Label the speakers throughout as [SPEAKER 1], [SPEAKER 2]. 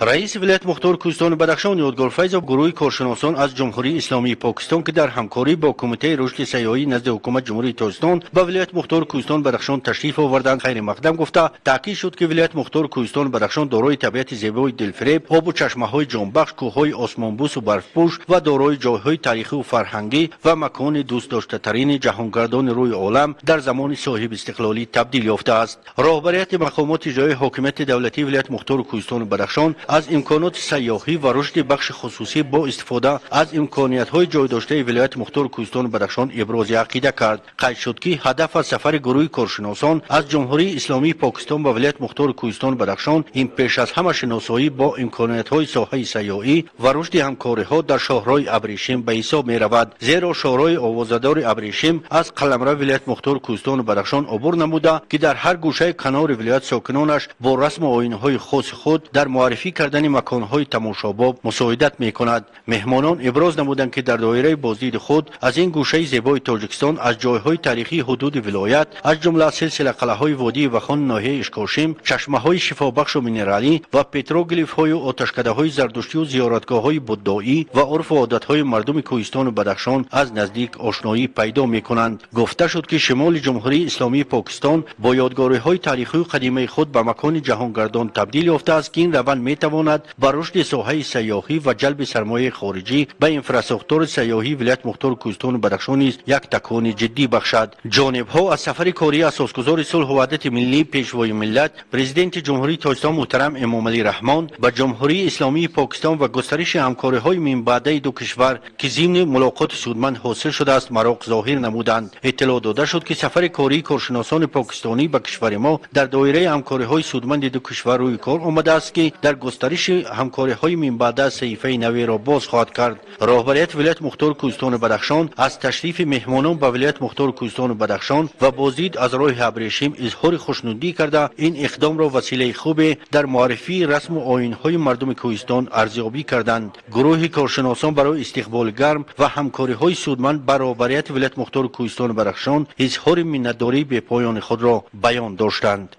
[SPEAKER 1] رئیس ولایت مختار کوهستان بدخشان یادگار فیض و گروه کارشناسان از جمهوری اسلامی پاکستان که در همکاری با کمیته رشد سیاحی نزد حکومت جمهوری تاجیکستان به ولایت مختار کوهستان بدخشان تشریف آوردند خیر مقدم گفته تاکید شد که ولایت مختار کوهستان بدخشان دارای طبیعت زیبای دلفریب، آب و چشمه‌های جانبخش، کوههای آسمانبوس و برفپوش و دارای جایهای تاریخی و فرهنگی و مکان دوست داشته‌ترین جهانگردان روی عالم در زمان صاحب استقلالی تبدیل یافته است. راهبریت مقامات اجرایی حاکمیت دولتی ولایت مختار کوهستان بدخشان از امکانات سیاحی و رشد بخش خصوصی با استفاده از امکانیت‌های جای داشته ولایت مختار کوهستان بدخشان ابراز عقیده کرد. قید شد که هدف از سفر گروه کارشناسان از جمهوری اسلامی پاکستان به ولایت مختار کوهستان بدخشان این پیش از همه شناسایی با امکانیت‌های ساحه سیاحی و رشد همکاری‌ها در شهرهای ابریشم به حساب می‌رود، زیرا شورای آوازه‌دار ابریشم از قلمرو ولایت مختار کوهستان بدخشان عبور نموده که در هر گوشه کنار ولایت ساکنانش با رسم و آیین‌های خاص خود در معرفی کردن مکان‌های تماشاباب مساعدت می‌کند. مهمانان ابراز نمودند که در دایره بازدید خود از این گوشه زیبای تاجیکستان از جایهای تاریخی حدود ولایت از جمله سلسله قلعه‌های وادی وخان ناحیه اشکاشم، چشمه‌های شفابخش و مینرالی و پتروگلیف‌های و آتشکده‌های زردشتی و زیارتگاه‌های بودایی و عرف و عادت‌های مردم کوهستان و بدخشان از نزدیک آشنایی پیدا می‌کنند. گفته شد که شمال جمهوری اسلامی پاکستان با یادگاری‌های تاریخی و قدیمی خود به مکان جهانگردان تبدیل یافته است که این روند می‌تواند با رشد ساحه سیاحی و جلب سرمایه خارجی به انفراستراکچور سیاحی ولایت مختار کوهستان و بدخشان نیز یک تکان جدی بخشد. جانب‌ها از سفر کاری اساسگزار صلح و وحدت ملی پیشوای ملت پرزیدنت جمهوری تاجیکستان محترم امامعلی رحمان با جمهوری اسلامی پاکستان و گسترش همکاری‌های من بعده دو کشور که ضمن ملاقات سودمند حاصل شده است مراق ظاهر نمودند. اطلاع داده شد که سفر کاری کارشناسان پاکستانی به کشور ما در دایره همکاری‌های سودمند دو کشور روی کار آمده است که در گسترش همکاری‌های من بعد صحیفه نوی را باز خواهد کرد. راهبریت ولایت مختار کوهستان بدخشان از تشریف مهمانان به ولایت مختار کوهستان بدخشان و بازدید از راه ابریشم اظهار خوشنودی کرده این اقدام را وسیله خوب در معرفی رسم و آیین‌های مردم کوهستان ارزیابی کردند. گروه کارشناسان برای استقبال گرم و همکاری‌های سودمند بر راهبریت ولایت مختار کوهستان بدخشان اظهار منتداری به پایان خود را بیان داشتند.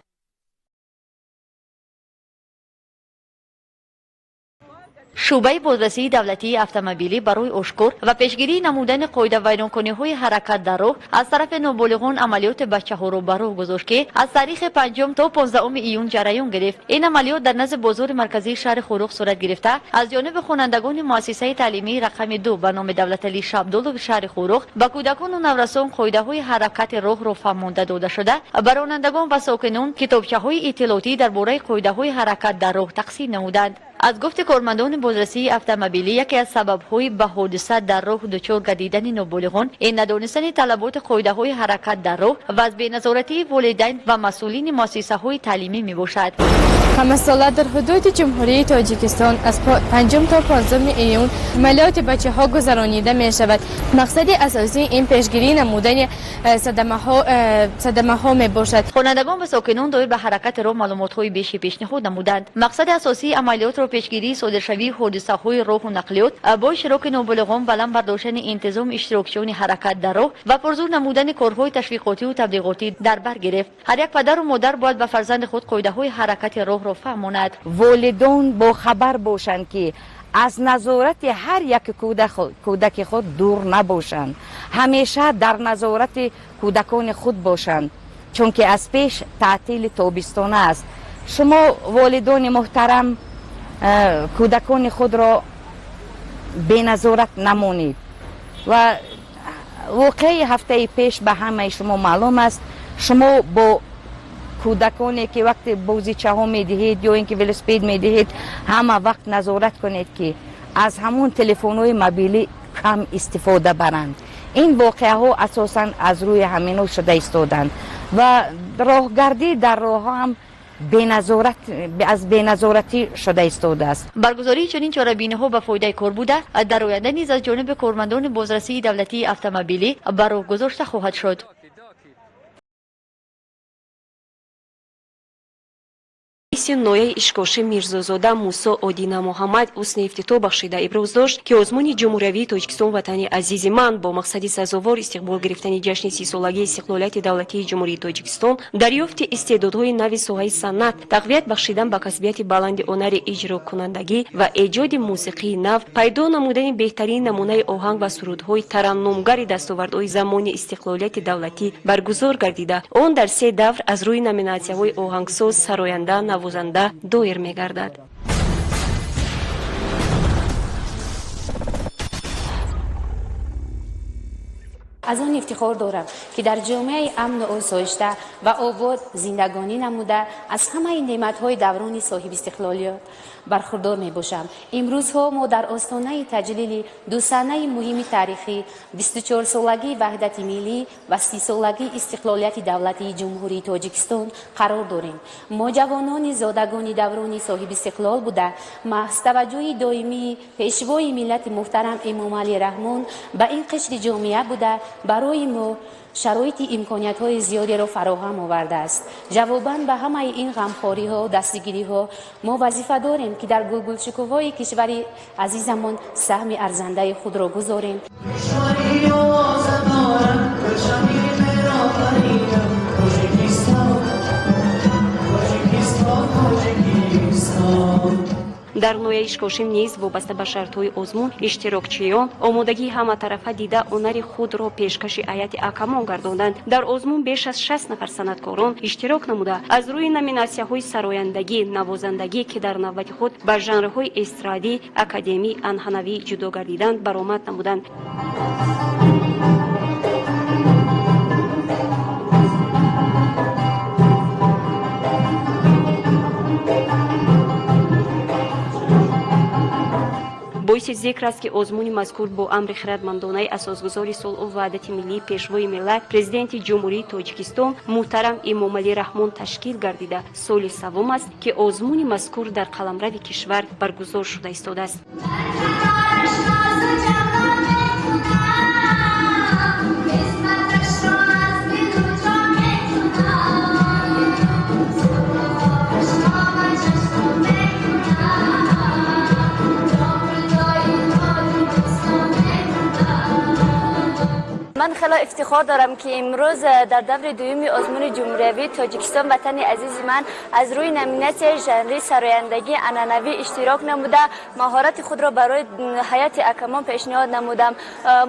[SPEAKER 2] شعبه بازرسی دولتی اتومبیلی برای اشکر و پیشگیری نمودن قاعده ویرانکنی‌های حرکت در راه از طرف نابالغان عملیات بچه‌ها را به راه گذاشت که از تاریخ 5 تا 15 ایون جریان گرفت. این عملیات در نزد بازار مرکزی شهر خورخ صورت گرفته از جانب خوانندگان مؤسسه تعلیمی رقم 2 به نام دولت علی شبدالو شهر خورخ به کودکان و نورسان قاعده‌های حرکت راه را فهمانده داده شده. به رانندگان و ساکنان کتابچه‌های اطلاعاتی درباره قاعده‌های حرکت در راه تقسیم نمودند. از گفت کارمندان بازرسی اتومبیلی یکی از سبب‌های به حادثه در راه دچار گردیدن نابالغان این ندانستن طلبات قاعده‌های حرکت در راه و از بی‌نظارتی والدین و مسئولین مؤسسه‌های تعلیمی میباشد.
[SPEAKER 3] همه ساله در حدود جمهوری تاجیکستان از 5 تا 15 ایون عملیات بچه‌ها گذرانیده می‌شود. مقصد اساسی این پیشگیری نمودن صدمه‌ها میباشد.
[SPEAKER 2] خوانندگان و ساکنان دایر به حرکت راه معلومات‌های بیشی پیشنهاد نمودند. مقصد اساسی عملیات را پیشگیری صادرشوی حادثه‌های راه و نقلیات با اشتراک نابالغان بلند برداشتن انتظام اشتراکچیان حرکت در راه و پرزور نمودن کارهای تشویقاتی و تبلیغاتی در بر گرفت. هر یک پدر و مادر باید به فرزند خود قاعده‌های حرکت راه را فهماند.
[SPEAKER 4] والدین با خبر باشند که از نظارت هر یک کودک خود دور نباشند، همیشه در نظارت کودکان خود باشند، چون که از پیش تعطیل تابستانه است. شما والدین محترم کودکان خود را به نظارت نمانید و واقعی هفته پیش به همه شما معلوم است شما با کودکانی که وقت بازیچه ها می دهید یا اینکه ولسپید می دهید همه وقت نظارت کنید که از همون تلفن های موبیلی کم استفاده برند. این واقعه ها اساسا از روی همینو شده ایستادند و راهگردی در راه هم از بی‌نظارتی شده ایستاده است.
[SPEAKER 2] برگزاری چنین چاره‌بینی‌ها به فایده کار بوده در آینده نیز از جانب کارمندان بازرسی دولتی اتومبیلی به راه گذاشته خواهد شد.
[SPEAKER 5] раиси ноҳияи ишкоши Мирзозода Мусо Одина Муҳаммад ҳусни ифтитоҳ бахшида иброз дошт, ки озмуни ҷумҳуриявии Тоҷикистон ватани азизи ман бо мақсади сазовор истиқбол гирифтани ҷашни 30-солагии истиқлолияти давлатии ҷумҳурии Тоҷикистон, дарёфти истеъдодҳои нави соҳаи санъат, тақвият бахшидан ба касбияти баланди онари иҷрокунандагӣ ва эҷоди мусиқии нав, пайдо намудани беҳтарин намунаи оҳанг ва сурудҳои тараннумгари дастовардҳои замони истиқлолияти давлатӣ баргузор гардида, он дар 3 давр аз рӯи номинатсияҳои оҳангсоз, сароянда, навозанда доир мегардад.
[SPEAKER 6] از آن افتخار دارم که در جامعه امن و آسایشته و آباد زندگانی نموده از همه نعمت‌های دوران صاحب استقلالیت برخوردار می‌باشم. امروزها ما در آستانه تجلیل 2 سنه مهم تاریخی 24 سالگی وحدت ملی و 30 سالگی استقلالیت دولتی جمهوری تاجیکستان قرار داریم. ما جوانان زادگان دوران صاحب استقلال بوده محض توجه دائمی پیشوای ملت محترم امام علی رحمان به این قشر جامعه بوده برای ما شرایط امکانیت‌های زیادی را فراهم آورده است. جواباً به همه این غمخوری‌ها و دستگیری‌ها ما وظیفه داریم که در گلگلشکوفه‌های کشور عزیزمان سهم ارزنده خود را گذاریم.
[SPEAKER 5] дар ноҳияи ишкошим низ вобаста ба шартҳои озмун иштирокчиён омодагии ҳаматарафа дида ҳунари худро пешкаши ҳайати акамон гардонданд. дар озмун беш аз 60 нафар санъаткорон иштирок намуда аз рӯи номинатсияҳои сарояндагӣ, навозандагӣ ки дар навбати худ ба жанрҳои эстрадӣ, академӣ, анъанавӣ ҷудо гардиданд баромад намуданд. боиси зикр аст, ки озмуни мазкур бо амри хиратмандонаи асосгузори сулҳу ваҳдати миллии пешвои миллат президенти ҷумҳурии Тоҷикистон муҳтарам Эмомалӣ Раҳмон ташкил гардида соли саввум аст, ки озмуни мазкур дар қаламрави кишвар баргузор шуда истодааст.
[SPEAKER 3] من خیلی افتخار دارم که امروز در دور دوم آزمون جمهوری تاجیکستان وطن عزیز من از روی نامیناسیون ژانری سرایندگی انعنوی اشتراک نموده مهارت خود را برای حیات اکمان پیشنهاد نمودم.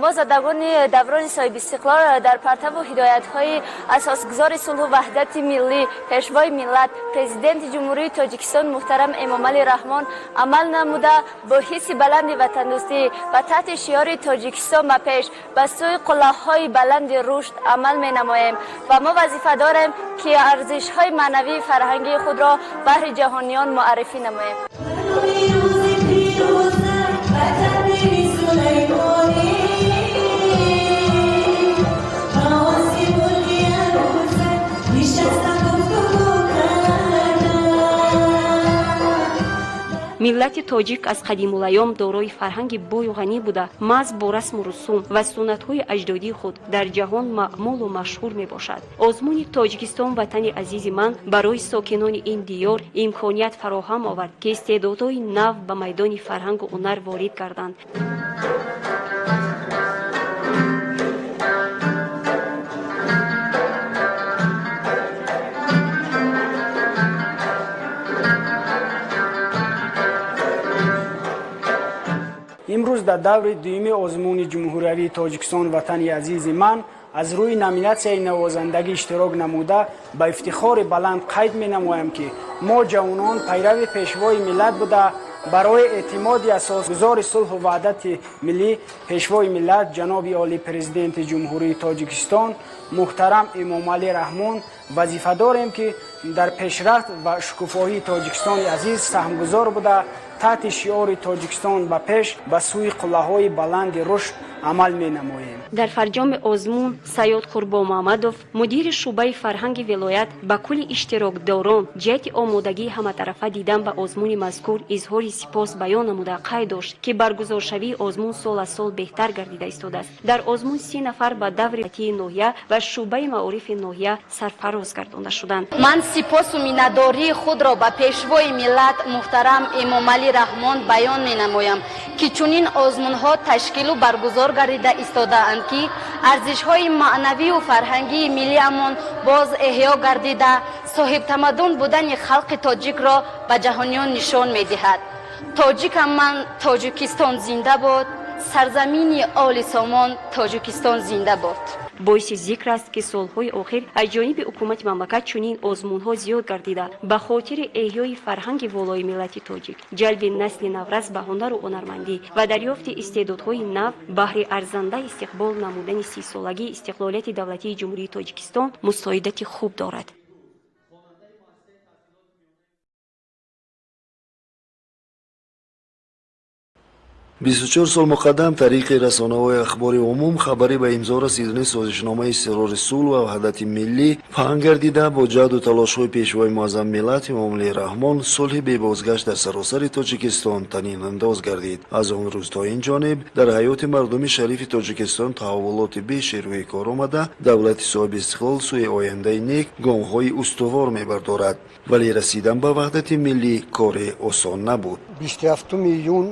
[SPEAKER 3] ما زادگان دوران صاحب استقلال در پرتو و هدایت‌های اساسگذار صلح و وحدت ملی پیشوای ملت پرزیدنت جمهوری تاجیکستان محترم امامعلی رحمان عمل نموده با حس بلند وطن‌دوستی و تحت شعار تاجیکستان به پیش به سوی های بلند رشد عمل می نماییم و ما وظیفه داریم که ارزش های معنوی فرهنگی خود را بهر جهانیان معرفی نماییم.
[SPEAKER 5] миллати тоҷик аз қадимулайём дорои фарҳанги бою ғанӣ буда маҳз бо расму русум ва суннатҳои аҷдодии худ дар ҷаҳон маъмулу машҳур мебошад. озмуни Тоҷикистон ватани азизи ман барои сокинони ин диёр имконият фароҳам овард, ки истеъдодҳои нав ба майдони фарҳангу ҳунар ворид гарданд.
[SPEAKER 7] امروز در دور دوم آزمون جمهوری تاجیکستان وطن عزیز من از روی نامیناسیون نوازندگی اشتراک نموده با افتخار بلند قید می نمایم که ما جوانان پیرو پیشوای ملت بوده برای اعتماد اساسگذار صلح و وحدت ملی پیشوای ملت جناب عالی پرزیدنت جمهوری تاجیکستان محترم امامعلی رحمان وظیفه داریم که در پیشرفت و شکوفایی تاجیکستان عزیز سهمگذار بوده تحت شعار تاجیکستان به پیش به سوی قله‌های بلند رشد عمل می نماییم.
[SPEAKER 5] در فرجام آزمون سیاد قربان محمدов مدیر شعبه فرهنگ ولایت با کل اشتراکداران جهت آمادگی همطرفه دیدن به آزمون مذکور اظهار سپاس بیان نموده قید داشت که برگزارشوی آزمون سال از سال بهتر گردیده ایستاده است. در آزمون 30 نفر به دور ناحیه و شعبه معارف ناحیه سرفراز дароз гардонда шуданд.
[SPEAKER 3] ман сипосу миннатдории худро ба пешвои миллат муҳтарам эмомалӣ раҳмон баён менамоям ки чунин озмунҳо ташкилу баргузор гардида истодаанд ки арзишҳои маънавию фарҳангии миллиамон боз эҳё гардида соҳибтамаддун будани халқи тоҷикро ба ҷаҳониён нишон медиҳад. тоҷикам ман, тоҷикистон зинда бод, сарзамини оли сомон, тоҷикистон зинда бод.
[SPEAKER 5] боиси зикр аст ки солҳои охир аз ҷониби ҳукумати мамлакат чунин озмунҳо зиёд гардида ба хотири эҳёи фарҳанги волои миллати тоҷик, ҷалби насли наврас ба ҳунару ҳунармандӣ ва дарёфти истеъдодҳои нав баҳри арзанда истиқбол намудани 30-солагии истиқлолияти давлатии ҷумҳурии Тоҷикистон мустоидати хуб дорад.
[SPEAKER 8] 24 сол муқаддам тариқи расонаҳои ахбори умум хабари ба имзо расидани созишномаи сирори сулҳ ва ваҳдати миллӣ паҳн гардида бо ҷаҳду талошҳои пешвои муаззам миллат Эмомалӣ Раҳмон сулҳи бебозгашт дар саросари Тоҷикистон танинандоз гардид. Аз он рӯз то ин ҷониб дар ҳаёти мардуми шарифи Тоҷикистон таҳаввулоти беши рӯи кор омада, давлати соҳиби истиқлол сӯи ояндаи нек гомҳои устувор мебардорад, вале расидан ба ваҳдати миллӣ кори осон набуд.
[SPEAKER 9] 27 июн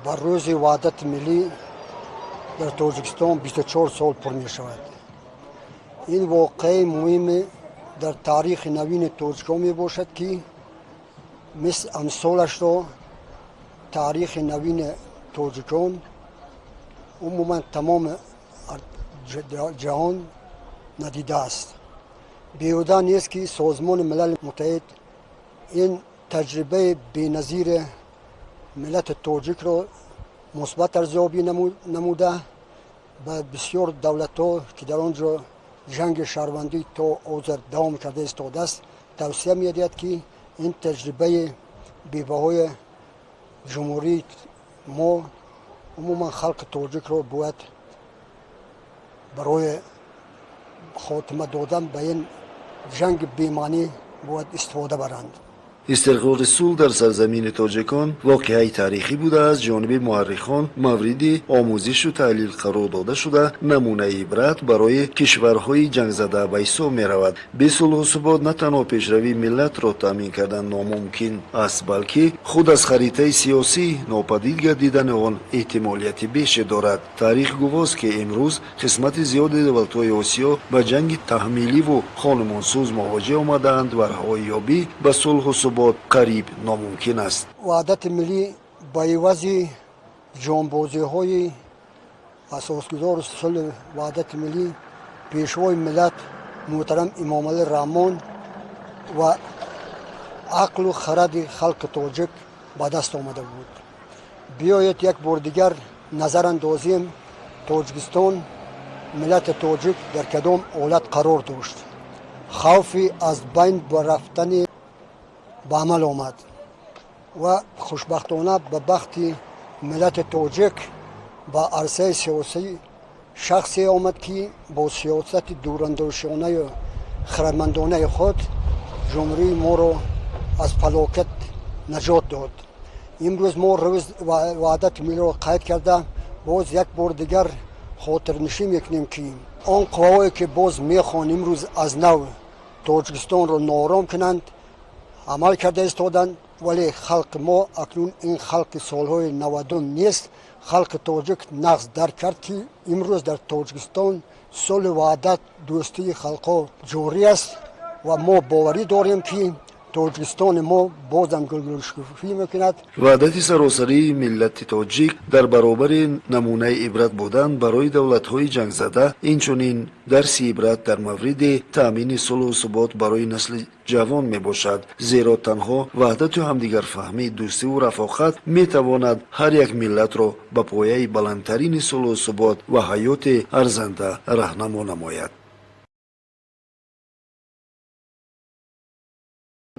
[SPEAKER 9] бар рӯзи ваҳдати миллӣ дар Тоҷикистон 24 сол пур мешавад. ин воқеаи муҳиме дар таърихи навини тоҷикон мебошад ки мисли амсолашро таърихи навини тоҷикон умуман тамоми ҷаҳон надидааст. беҳуда нест ки созмони милали муттаҳид ин таҷрибаи беназири миллати тоҷикро мусбат арзёбӣ намуда ба бисёр давлатҳо ки дар он ҷо ҷанги шаҳрвандӣ то ҳозир давом карда истодааст тавсия медиҳад ки ин таҷрибаи бебаҳои ҷумҳурии мо умуман халқи тоҷикро бояд барои хотима додан ба ин ҷанги бемаънӣ бояд истифода баранд.
[SPEAKER 8] истиқрори сулҳ дар сарзамини тоҷикон воқеаи таърихӣ буда аз ҷониби муаррихон мавриди омӯзишу таҳлил қарор дода шуда намунаи ибрат барои кишварҳои ҷангзада ба ҳисоб меравад. бе сулҳу субот на танҳо пешравии миллатро таъмин кардан номумкин аст, балки худ аз харитаи сиёсӣ нопадид гардидани он эҳтимолияти беше дорад. таърих гувост ки имрӯз қисмати зиёди давлатҳои осиё ба ҷанги таҳмиливу хонумонсӯз мувоҷеҳ омадаанд ва раҳоиёбӣ ба сулҳу қариб номумкин аст.
[SPEAKER 9] ваҳдати миллӣ ба ивази ҷонбозиҳои асосгузори сулҳи ваҳдати миллӣ пешвои миллат муҳтарам Эмомалӣ Раҳмон ва ақлу харади халқи тоҷик ба даст омада буд. биёед як бор дигар назарандозем Тоҷикистон, миллати тоҷик дар кадом ҳолат қарор дошт. хавфи аз байн рафтани ба амал омад ва хушбахтона ба бахти миллати тоҷик ба арсаи сиёсӣ шахсе омад ки бо сиёсати дурандешонаю хирадмандонаи худ ҷумҳурии моро аз фалокат наҷот дод. имрӯз мо рӯз ваҳдати миллиро қайд карда боз як бор дигар хотирнишӣ мекунем ки он қувваҳое ки боз мехоҳанд имрӯз аз нав Тоҷикистонро ноором кунанд амал карда истоданд, вале халқи мо акнун ин халқи солҳои 90 нест. халқи тоҷик нағз дарк кард ки имрӯз дар Тоҷикистон сулҳ ваҳдат дӯстии халқҳо ҷорӣ аст ва мо боварӣ дорем ки Тоҷикистони мо бозам гулгулшукуфӣ мекунад.
[SPEAKER 8] ваҳдати саросарии миллати тоҷик дар баробари намунаи ибрат будан барои давлатҳои ҷангзада инчунин дарси ибрат дар мавриди таъмини сулҳу субот барои насли ҷавон мебошад, зеро танҳо ваҳдату ҳамдигарфаҳмӣ, дӯстиву рафоқат метавонад ҳар як миллатро ба пояи баландтарини сулҳу субот ва ҳаёти арзанда раҳнамо намояд.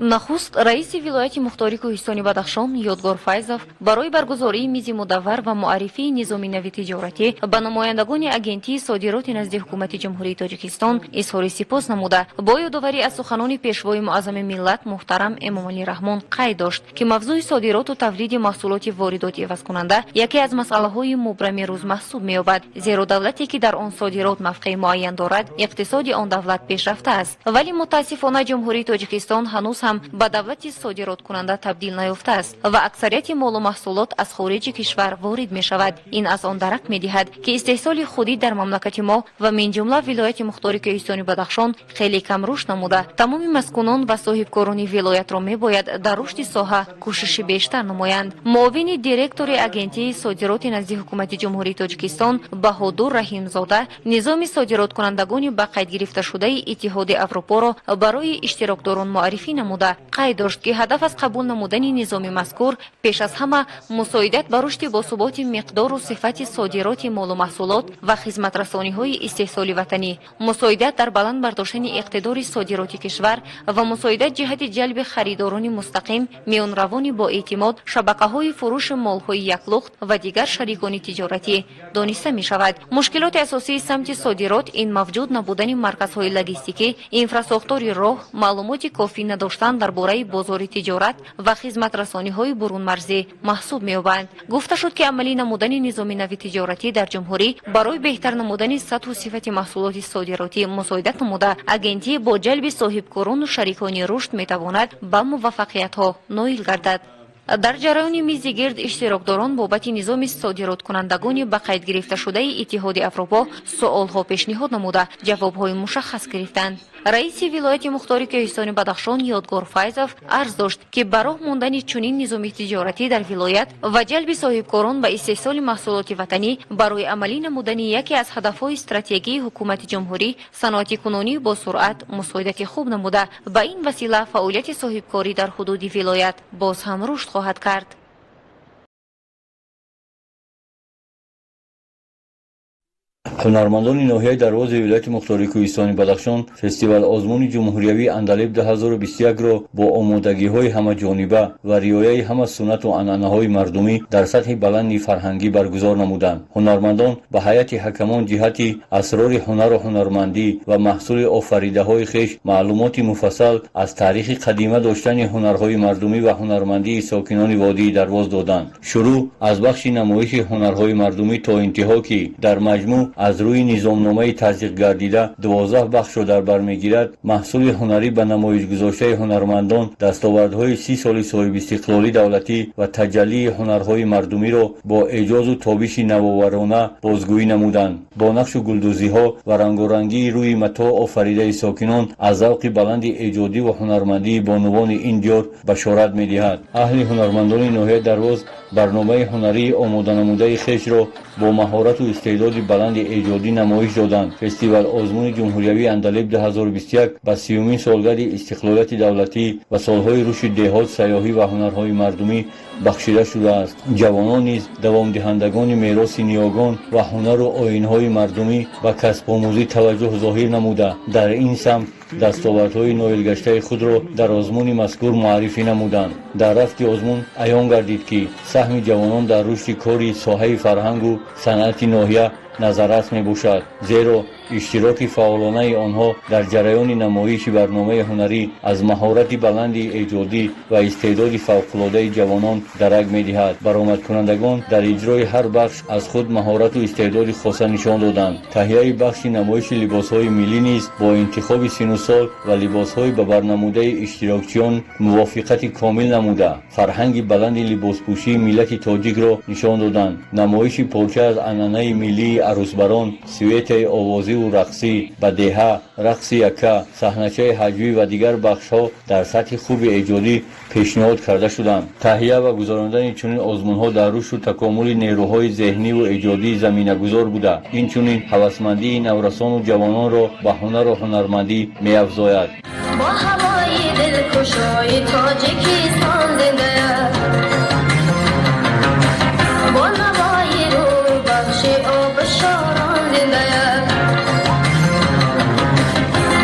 [SPEAKER 2] нахуст раиси вилояти мухтори кӯҳистони бадахшон ёдгор файзов барои баргузории мизи мудаввар ва муаррифии низоми нави тиҷоратӣ ба намояндагони агентии содироти назди ҳукумати ҷумҳурии тоҷикистон изҳори сипос намуда бо ёдоварӣ аз суханони пешвои муаззами миллат муҳтарам эмомалӣ раҳмон қайд дошт ки мавзӯи содироту тавлиди маҳсулоти воридоти ивазкунанда яке аз масъалаҳои мубрами рӯз маҳсуб меёбад, зеро давлате ки дар он содирот мавқеи муайян дорад иқтисоди он давлат пешрафта аст, вале мутаассифона ҷумҳурии тоҷикистон ҳанӯз ҳам ба давлати содироткунанда табдил наёфтааст ва аксарияти молу маҳсулот аз хориҷи кишвар ворид мешавад. Ин аз он дарак медиҳад ки истеҳсоли худӣ дар мамлакати мо ва минҷумла вилояти мухтори кӯҳистони бадахшон хеле кам рушд намуда, тамоми маскунон ва соҳибкорони вилоятро мебояд дар рушди соҳа кӯшиши бештар намоянд. муовини директори агентии содироти назди ҳукумати ҷумҳурии тоҷикистон Баҳодур Раҳимзода низоми содироткунандагони ба қайд гирифташудаи Иттиҳоди Аврупоро барои иштирокдорон муаррифӣ намуда қайд дошт ки ҳадаф аз қабул намудани низоми мазкур пеш аз ҳама мусоидат ба рушди босуботи миқдору сифати содироти молу маҳсулот ва хизматрасониҳои истеҳсоли ватанӣ, мусоидат дар баланд бардоштани иқтидори содироти кишвар ва мусоидат ҷиҳати ҷалби харидорони мустақим, миёнравони боэътимод, шабақаҳои фурӯши молҳои яклухт ва дигар шарикони тиҷоратӣ дониста мешавад. мушкилоти асосии самти содирот ин мавҷуд набудани марказҳои логистикӣ, инфрасохтори роҳ, маълумоти кофӣ надоштан дар бораи бозори тиҷорат ва хизматрасониҳои бурунмарзӣ маҳсуб меёбанд. гуфта шуд ки амалӣ намудани низоми нави тиҷоратӣ дар ҷумҳурӣ барои беҳтар намудани сатҳу сифати маҳсулоти содиротӣ мусоидат намуда, агентӣ бо ҷалби соҳибкорону шарикони рушд метавонад ба муваффақиятҳо ноил гардад. дар ҷараёни мизи гирд иштирокдорон бобати низоми содироткунандагони ба қайд гирифташудаи Иттиҳоди Аврупо суолҳо пешниҳод намуда ҷавобҳои мушаххас гирифтанд. раиси вилояти мухтори кӯҳистони бадахшон Ёдгор Файзов арз дошт ки ба роҳ мондани чунин низоми тиҷоратӣ дар вилоят ва ҷалби соҳибкорон ба истеҳсоли маҳсулоти ватанӣ барои амалӣ намудани яке аз ҳадафҳои стратегии ҳукумати ҷумҳурӣ саноати кунонӣ бо суръат мусоидати хуб намуда, ба ин васила фаъолияти соҳибкорӣ дар ҳудуди вилоят боз ҳам рушд хоҳад кард.
[SPEAKER 10] ҳунармандони ноҳияи дарвози вилояти мухтории кӯҳистони бадахшон фестивал озмуни ҷумҳуриявии Андалеб 2021-ро бо омодагиҳои ҳамаҷониба ва риояи ҳама суннату анъанаҳои мардумӣ дар сатҳи баланди фарҳангӣ баргузор намуданд. ҳунармандон ба ҳайати ҳакамон ҷиҳати асрори ҳунару ҳунармандӣ ва маҳсули офаридаҳои хеш маълумоти муфассал аз таърихи қадима доштани ҳунарҳои мардумӣ ва ҳунармандии сокинони водии Дарвоз доданд. шурӯъ аз бахши намоиши ҳунарҳои мардумӣ то интиҳо ки дар маҷмӯъ аз рӯи низомномаи таздиқ гардида 12 бахшро дар бар мегирад, маҳсули ҳунарӣ ба намоиш гузоштаи ҳунармандон, дастовардҳои 30 соли соҳибистиқлолӣ давлатӣ ва таҷаллии ҳунарҳои мардумиро бо эҷозу табиши навоварона бозгӯӣ намуданд. бо нақшу гулдӯзиҳо ва рангорангии рӯи матоъ офаридаи сокинон аз завқи баланди эҷодӣ ва ҳунармандии бонувони ин диёр башорат медиҳад. аҳли ҳунармандони ноҳияи Дарвоз барномаи ҳунарии омоданамудаи хешро бо маҳорату истеъдоди баланди эҷодӣ намоиш доданд. фестивал озмуни ҷумҳуриявии Андалеб 2021 ба 30-умин солгарди истиқлолияти давлатӣ ва солҳои рушди деҳот, сайёҳӣ ва ҳунарҳои мардумӣ бахшида шудааст. ҷавонон низ давомдиҳандагони мероси ниёгон ва ҳунару оинҳои мардумӣ ба касбомӯзӣ таваҷҷӯҳ зоҳир намуда, дар ин самт дастовардҳои ноилгаштаи худро дар озмуни мазкур муаррифӣ намуданд. дар рафти озмун аён гардид ки саҳми ҷавонон дар рушди кори соҳаи фарҳангу санъати ноҳия назаррас мебошад, зеро иштироки фаъолонаи онҳо дар ҷараёни намоиши барномаи ҳунарӣ аз маҳорати баланди эҷодӣ ва истеъдоди фавқулодаи ҷавонон дарак медиҳад. баромадкунандагон дар иҷрои ҳар бахш аз худ маҳорату истеъдоди хоса нишон доданд. таҳияи бахши намоиши либосҳои миллӣ низ бо интихоби сину сол ва либосҳои ба барнамудаи иштирокчиён мувофиқати комил намуда, фарҳанги баланди либоспӯшии миллати тоҷикро нишон доданд. намоиши порча аз анъанаи миллии арӯсбарон, светаи овозиву рақсӣ, бадеҳа, рақси яка, саҳначаи ҳаҷвӣ ва дигар бахшҳо дар сатҳи хуби эҷодӣ пешниҳод карда шуданд. таҳия ва гузарондани чунин озмунҳо дар рушду такомули нерӯҳои зеҳниву эҷодӣ заминагузор буда, инчунин ҳавасмандии наврасону ҷавононро ба ҳунару ҳунармандӣ меафзояд.
[SPEAKER 11] با هوای دلکشای تاجیکستان زنده با نوای رو بخش آب شاران زنده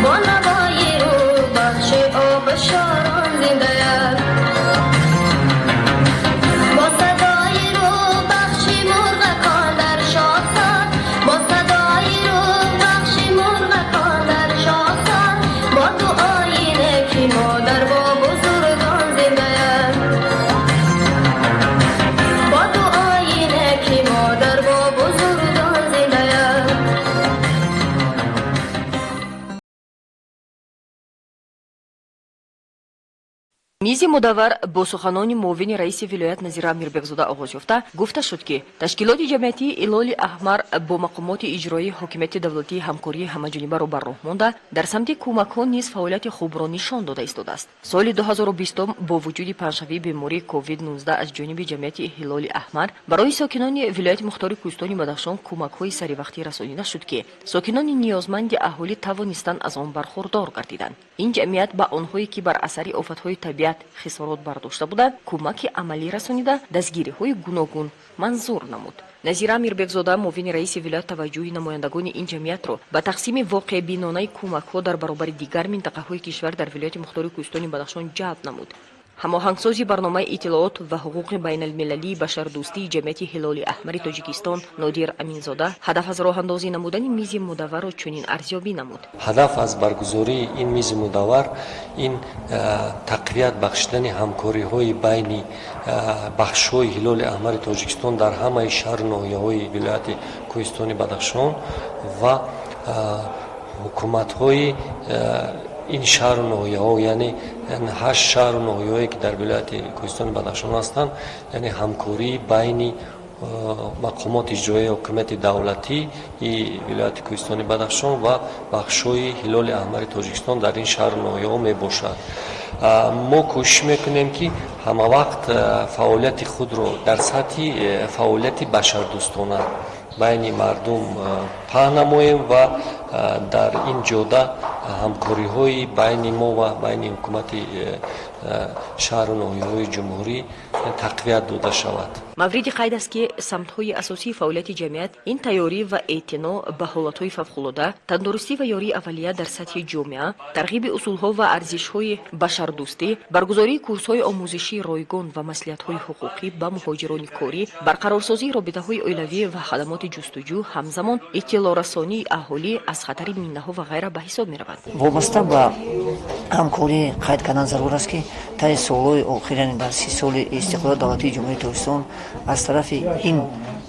[SPEAKER 11] با نوای رو بخش آب شاران زنده
[SPEAKER 5] мизи мудаввар бо суханони муовини раиси вилоят Назира Амирбекзода оғоз ёфта гуфта шуд ки ташкилоти ҷамъиятии Ҳилоли Аҳмар бо мақомоти иҷроии ҳокимияти давлатии ҳамкории ҳамаҷонибаро бар роҳ монда дар самти кӯмакҳо низ фаъолияти хубро нишон дода истодааст. соли 2020 бо вуҷуди паншавии бемории COVID-19 аз ҷониби ҷамъияти Ҳилоли Аҳмар барои сокинони вилояти мухтори Кӯҳистони Бадахшон кӯмакҳои саривақтӣ расонида шуд ки сокинони ниёзманди аҳолӣ тавонистанд аз он бархурдор гардиданд. ин ҷамъият ба онҳое ки бар асари офатҳои табиат хисорот бардошта буданд кӯмаки амалӣ расонида дастгириҳои гуногун манзур намуд. Назира Амирбекзода муовини раиси вилоят таваҷҷӯҳи намояндагони ин ҷамъиятро ба тақсими воқеъбинонаи кӯмакҳо дар баробари дигар минтақаҳои кишвар дар вилояти мухтори Кӯҳистони Бадахшон ҷалб намуд. ҳамоҳангсози барномаи иттилоот ва ҳуқуқи байналмилалии башардӯстии ҷамъияти Ҳилоли Аҳмари Тоҷикистон Нодир Аминзода ҳадаф аз роҳандозӣ намудани мизи мудавварро чунин арзёбӣ намуд.
[SPEAKER 12] ҳадаф аз баргузории ин мизи мудаввар ин тақвият бахшидани ҳамкориҳои байни бахшҳои Ҳилоли Аҳмари Тоҷикистон дар ҳамаи шаҳру ноҳияҳои вилояти Кӯҳистони Бадахшон ва ҳукуматҳои ин шаҳру ноҳияҳо, яъне 8 шаҳру ноҳияҳое ки дар вилояти Кӯҳистони Бадахшон ҳастанд, яъне ҳамкории байни мақомоти иҷроии ҳокимияти давлатии вилояти Кӯҳистони Бадахшон ва бахшҳои Ҳилоли Аҳмари Тоҷикистон дар ин шаҳру ноҳияҳо мебошад. мо кӯшиш мекунем ки ҳамавақт фаъолияти худро дар сатҳи фаъолияти башардӯстона байни мардум паҳн намоем ва дар ин ҷода ҳамкориҳои байни мо ва байни ҳукумати шаҳру ноҳияҳои ҷумҳурӣ тақвият дода шавад.
[SPEAKER 5] мавриди қайд аст ки самтҳои асосии фаъолияти ҷамъият ин тайёрӣ ва эътино ба ҳолатҳои фавқулода, тандурустӣ ва ёрии аввалия дар сатҳи ҷомеа, тарғиби усулҳо ва арзишҳои башардӯстӣ, баргузории курсҳои омӯзишии ройгон ва маслиҳатҳои ҳуқуқӣ ба муҳоҷирони корӣ, барқарорсозии робитаҳои оилавӣ ва хадамоти ҷустуҷӯ, ҳамзамон иттилоърасонии аҳолӣ аз хатари минаҳо ва ғайра ба ҳисоб меравад.
[SPEAKER 13] вобаста ба ҳамкорӣ қайд кардан зарур аст ки таи солҳои охир, яъне дар 30 соли истиқлоли давлатии ҷумҳурии Тоҷикистон аз тарафи ин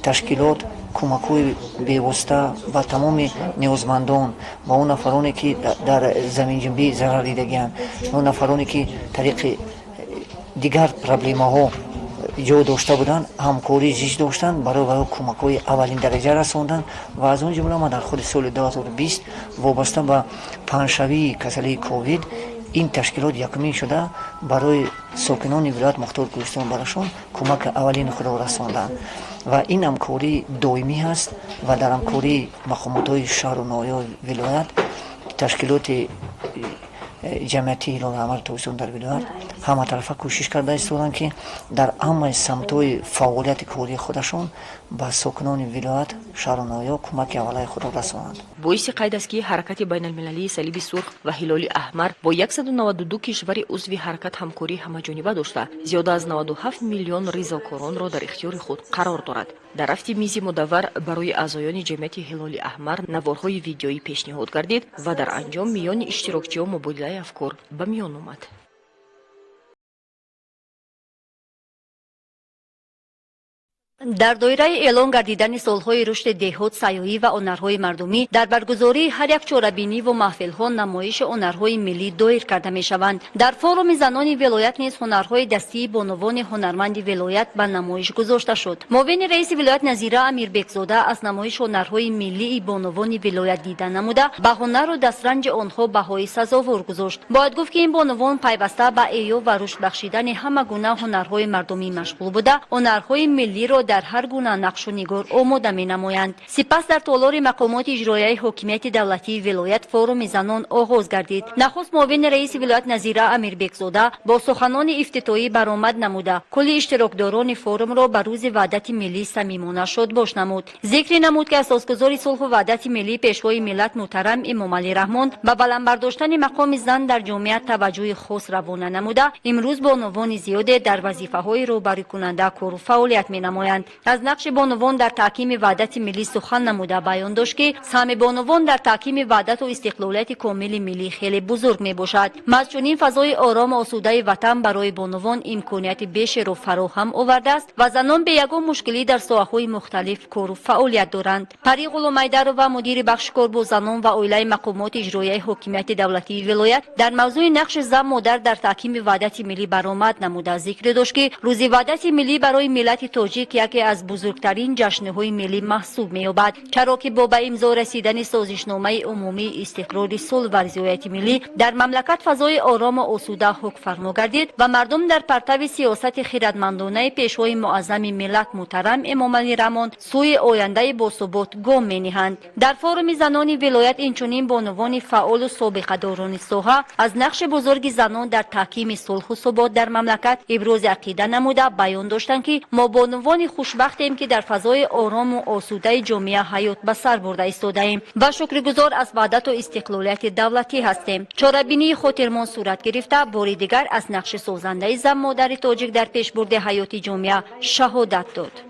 [SPEAKER 13] ташкилот кӯмакҳои бевосита ба тамоми ниёзмандон, ба он нафароне ки дар заминҷунбӣ зарар дидагиянд, он нафароне ки тариқи дигар проблемаҳо ҷо дошта буданд, ҳамкорӣ зич доштанд, барои ба кӯмакҳои аввалин дараҷа расонданд ва аз он ҷумла дар худи соли 2020 вобаста ба паншавии касалии ковид ин ташкилот якумин шуда барои сокинони вилоят мухтори Кӯҳистони Бадахшон кӯмаки аввалини худро расонданд ва ин ҳамкорӣ доимӣ аст ва дар ҳамкории мақомотҳои шаҳру ноҳияҳои вилоят ташкилоти ҷамъияти Ҳилоли Аҳмари Тоҷикистон дар вилоят ҳаматарафа кӯшиш карда истоданд ки дар ҳамаи самтҳои фаъолияти кории худашон ба сокинони вилоят шаҳру ноҳияҳо кӯмаки аввалаи худро расонанд.
[SPEAKER 5] боиси қайд аст ки ҳаракати байналмилалии салиби сурх ва Ҳилоли Аҳмар бо 192 кишвари узви ҳаракат ҳамкории ҳамаҷониба дошта зиёда аз 97 миллион ризокоронро дар ихтиёри худ қарор дорад. дар рафти мизи мудаввар барои аъзоёни ҷамъияти Ҳилоли Аҳмар наворҳои видеоӣ пешниҳод гардид ва дар анҷом миёни иштирокчиҳо мубодилаи афкор ба миён омад.
[SPEAKER 2] дар доираи эълон гардидани солҳои рушди деҳот, сайёҳӣ ва ҳунарҳои мардумӣ дар баргузории ҳар як чорабиниву маҳфилҳо намоиши ҳунарҳои миллӣ доир карда мешаванд. дар форуми занони вилоят низ ҳунарҳои дастии бонувони ҳунарманди вилоят ба намоиш гузошта шуд. муовини раиси вилоят Назира Амирбекзода аз намоиш ҳунарҳои миллии бонувони вилоят дида намуда ба ҳунару дастранҷи онҳо баҳои сазовор гузошт. бояд гуфт ки ин бонувон пайваста ба эё ва рушд бахшидани ҳама гуна ҳунарҳои мардумӣ машғул буда ҳунарҳои миллиро дар ҳар гуна нақшу нигор омода менамоянд. сипас дар толори мақомоти иҷроияи ҳокимияти давлатии вилоят форуми занон оғоз гардид. нахуст муовини раиси вилоят Назира Амирбекзода бо суханони ифтитоҳӣ баромад намуда кулли иштирокдорони форумро ба рӯзи ваҳдати миллӣ самимона шодбош намуд. зикри намуд ки асосгузори сулҳу ваҳдати миллӣ пешвои миллат муҳтарам Эмомалӣ Раҳмон ба баландбардоштани мақоми зан дар ҷомеа таваҷҷӯҳи хос равона намуда имрӯз бонувони зиёде дар вазифаҳои роҳбарикунанда кору фаъолият менамоянд. می‌کنند. از نقش بانوان در تحکیم وحدت ملی سخن نموده بیان داشت که سهم بانوان در تحکیم وحدت و استقلالیت کامل ملی خیلی بزرگ میباشد. چنین فضای آرام و آسوده وطن برای بانوان امکانیت بیشتر را فراهم آورده است و زنان به یگان مشکلی در ساحه‌های مختلف کار و فعالیت دارند. پری غلامایدر و مدیر بخش کار با زنان و عائله مقامات اجرایی حاکمیت دولتی ولایت در موضوع نقش زن مادر در تحکیم وحدت ملی برآمد نموده ذکر داشت که روز وحدت ملی برای ملت تاجیک یکی از بزرگترین جشن‌های ملی محسوب می‌یابد، چرا که با به امضا رسیدن سازشنامه عمومی استقرار صلح و رضایت ملی در مملکت فضای آرام و آسوده حکم فرما گردید و مردم در پرتو سیاست خردمندانه پیشوای معظم ملت محترم امام علی رحمان سوی آینده باثبات گام می‌نهند. در فورم زنان ولایت اینچنین بانوان فعال و سابقه داران ساحه از نقش بزرگ زنان در تحکیم صلح و ثبات در مملکت ابراز عقیده نموده بیان داشتند که ما بانوان خوشبختیم که در فضای آرام و آسوده جامعه حیات به سر برده ایستاده‌ایم و شکرگزار از وحدت و استقلالیت دولتی هستیم. چاره‌بینی خاطرمان صورت گرفته باری دیگر از نقش سازنده زن مادر تاجیک در پیشبرد حیاتی جامعه شهادت داد.